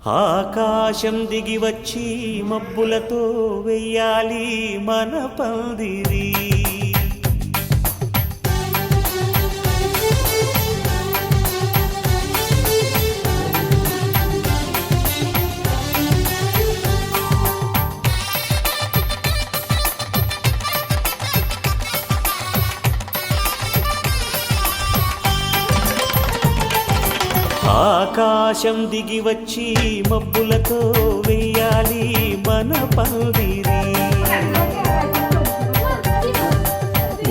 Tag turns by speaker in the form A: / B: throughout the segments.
A: ఆకాశం దిగి వచ్చి మబ్బులతో వెయ్యాలి మన పందిరి. ఆకాశం దిగి వచ్చి మబ్బులతో వెయ్యాలి మన పందిరి.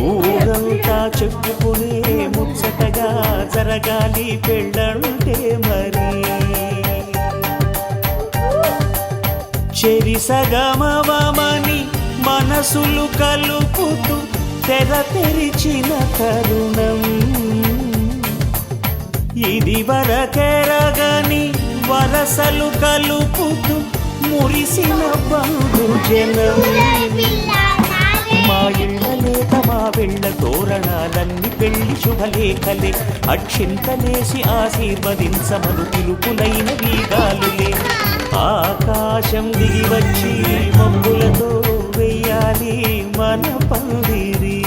A: ఊరంతా చెప్పుకునే ముచ్చటగా జరగాలి పెళ్ళంటే మరి. చెరిసగమవమని మనసులు కలుపుతూ తెర తెరిచిన తరుణం ఇది వరకెరగని వరసలు కలుపుతూ మురిసిన బంధు జనం. మా ఇళ్ళ లేక మా వెళ్ళ తోరణాలన్నీ పెళ్లి శుభలేఖలే. అక్షింతలేసి ఆశీర్వదించమను పిలుపులైన వీగాలులే. ఆకాశం దిగి వచ్చి మబ్బులతో వెయ్యాలి మన పందిరి.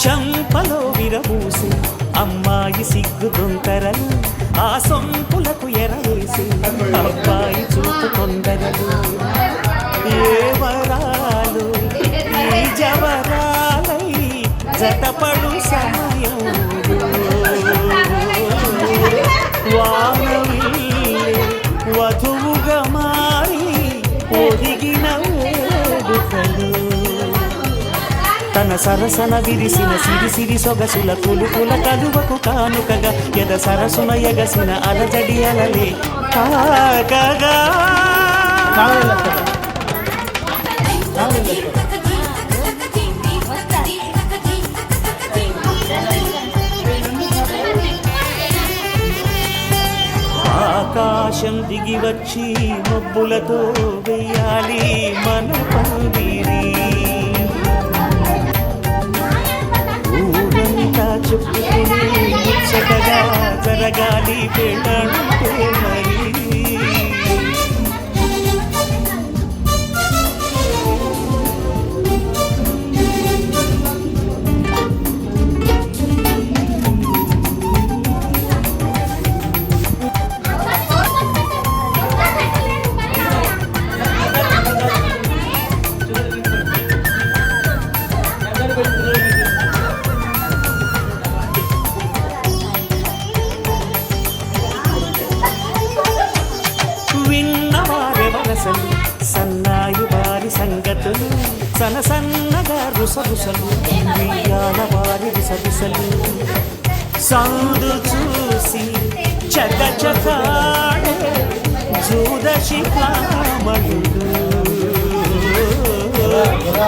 A: చంపలో విరబూసి అమ్మాయి సిగ్గు దొంతరలు, ఆ సొంపులకు ఎరవేసి అబ్బాయి చూపు తొందరలు. ఏ వరాలు ఈ జవరాలై జతపడు సమయం వానవిల్లే వధువుగా మారి ఒదిగిన వేడుకలు. తన సరసన విరిసిన సిరిసిరి సొగసుల కులుకుల కలువకు కానుకగా ఎద సరసున ఎగసిన అలజడి అలలే కాకగా. ఆకాశం దిగి వచ్చి మబ్బులతో వెయ్యాలి మన పందిరి. చెప్పుకుని ముచ్చటగా జరగాలి పెళ్ళంటే మరి. సన్నాయి వారి సంగతులు సన సన్నగా రుసరుసలు వియ్యాల వారి విసరుసలు. సందు చూసి చక చకాడే జూదశిఖామణులు.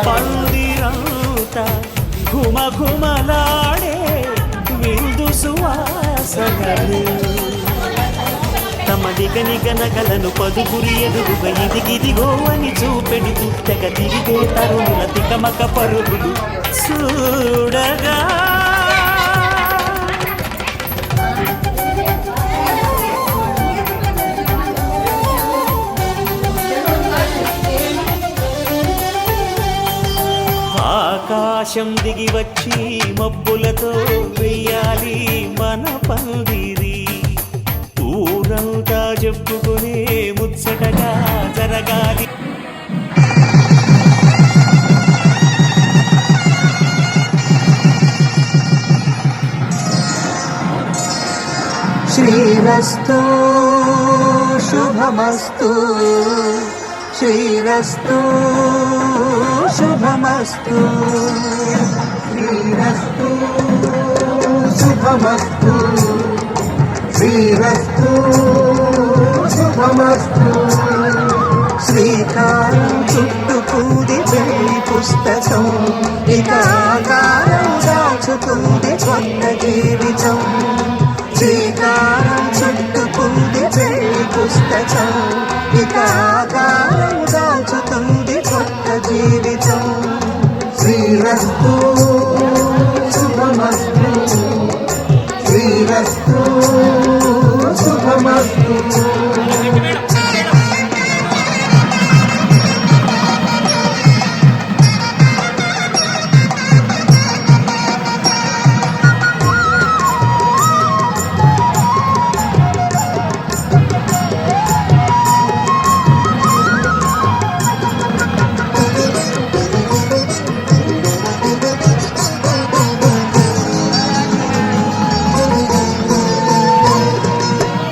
A: పందిరంతా ఘుమ ఘుమలాడే విందు సువాసనలు. తమ దిగనిగనగలను పదుగురి ఎదురుగా ఇదిగిదిగో అని చూపెడుతూ తెగ తిరిగే తరుణుల తికమక పరుగులు చూడగా. ఆకాశం దిగి వచ్చి మబ్బులతో వెయ్యాలి మన పందిరి. ఊరంతా చెప్పుకునే ముచ్చటగా జరగాలి.
B: శ్రీరస్తు శుభమస్తు శ్రీరస్తు శుభమస్తు శ్రీరస్తు శుభమస్తు శ్రీరస్తు శుభమస్తు. శ్రీకారం చుట్టుకూడి పెళ్లి పుస్తకం ఇక ఆకారం దాచుతుంది శ్రీరస్తు శుభమస్తు.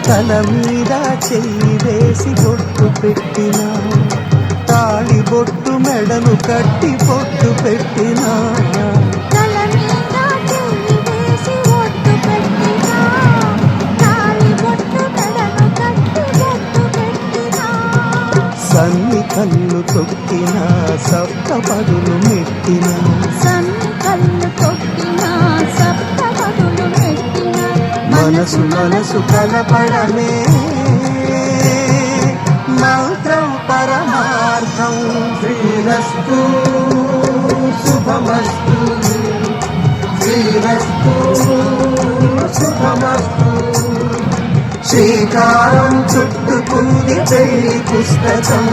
A: తల మీద చెయ్యి వేసి బొట్టు పెట్టినా, తాళి బొట్టు మెడను కట్టి బొట్టు పెట్టినా,
C: తల మీద చెయ్యి వేసి బొట్టు పెట్టినా, తాళి బొట్టు మెడను కట్టి బొట్టు పెట్టినా,
A: సన్ని కళ్ళు తొక్కినా సప్త పదులు మెట్టినా,
C: సన్ని కళ్ళు తొక్కినా సప్త పదులు పెట్టినా,
A: మనసు మనసు కలపడమే మంత్రం పరమార్థం.
B: శ్రీరస్తు శుభమస్తు. శ్రీరస్తు శుభమస్తు. శ్రీకారం చుట్టుకుంది పెళ్లి పుస్తకం,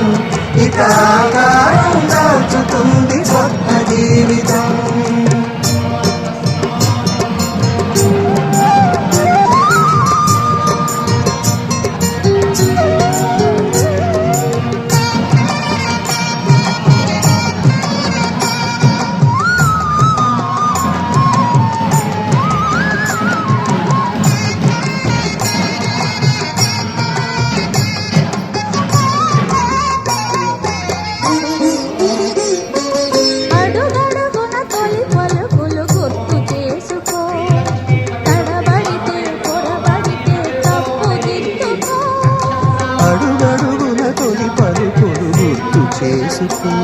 B: ఇక ఆకారం దాచుతుంది కొత్త జీవితం.
C: అడుగడుగున తొలి పలుకులు గుర్తు చేసుకో, తడబడితే పొరబడితే తప్పు దిద్దుకో.
A: అడుగడుగున తొలి పలుకులు గుర్తు చేసుకో,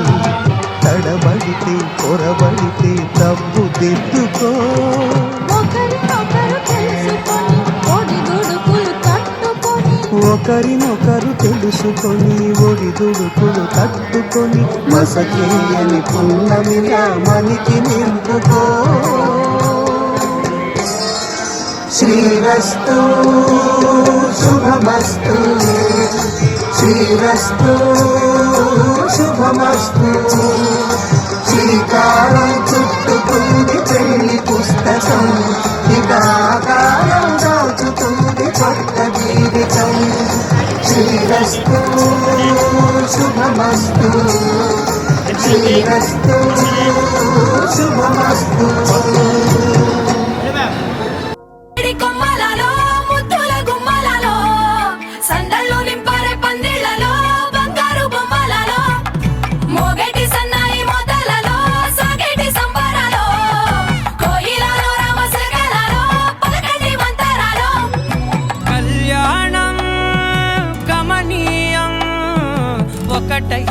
A: తడబడితే పొరబడితే తప్పు దిద్దుకో.
C: ఒకరినొకరు తెలుసుకొని ఒడిదుడుకులు తట్టుకొని,
A: ఒకరినొకరు తెలుసుకొని ఒడిదుడుకులు తట్టుకొని, మసకేయని పున్నమిలా మనికి నింపుకో.
B: శ్రీరస్తు శుభమస్తు. శ్రీరస్తు శుభమస్తు. శ్రీకారం చుట్టుకుంది పెళ్లి పుస్తకం, ఇక ఆకారం దాచుతుంది కొత్త జీవితం. శ్రీరస్తు శుభమస్తు. శ్రీరస్తు శుభమస్తు.
D: కొమ్మలలో ముద్దుల గుమ్మలలో సందళ్ళు నింపారే పందిళ్లలో బంగారు బొమ్మలలో మోగేటి సన్నాయి మోతలలో సాగేటి సంబరాలో కోయిలలో రామసగలలో పలకటి మంతరాలో
E: కళ్యాణం కమనీయం ఒకటై